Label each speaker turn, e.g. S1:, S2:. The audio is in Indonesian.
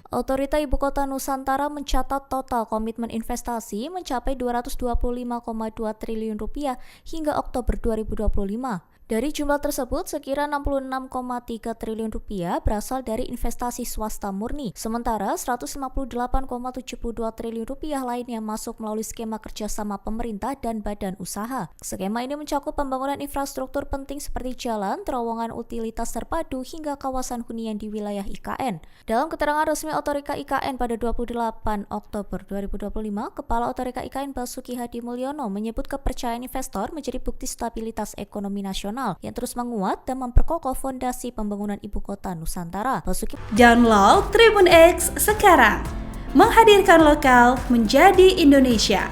S1: Otorita Ibu Kota Nusantara mencatat total komitmen investasi mencapai Rp225,2 triliun hingga Oktober 2025. Dari jumlah tersebut, sekira Rp66,3 triliun berasal dari investasi swasta murni, sementara Rp158,72 triliun lainnya masuk melalui skema kerjasama pemerintah dan badan usaha. Skema ini mencakup pembangunan infrastruktur penting seperti jalan, terowongan utilitas terpadu, hingga kawasan hunian di wilayah IKN. Dalam keterangan resmi Otorita IKN pada 28 Oktober 2025, Kepala Otorita IKN Basuki Hadi Mulyono menyebut kepercayaan investor menjadi bukti stabilitas ekonomi nasional yang terus menguat dan memperkokoh fondasi pembangunan Ibu Kota Nusantara.
S2: Download Tribun X sekarang, menghadirkan lokal menjadi Indonesia.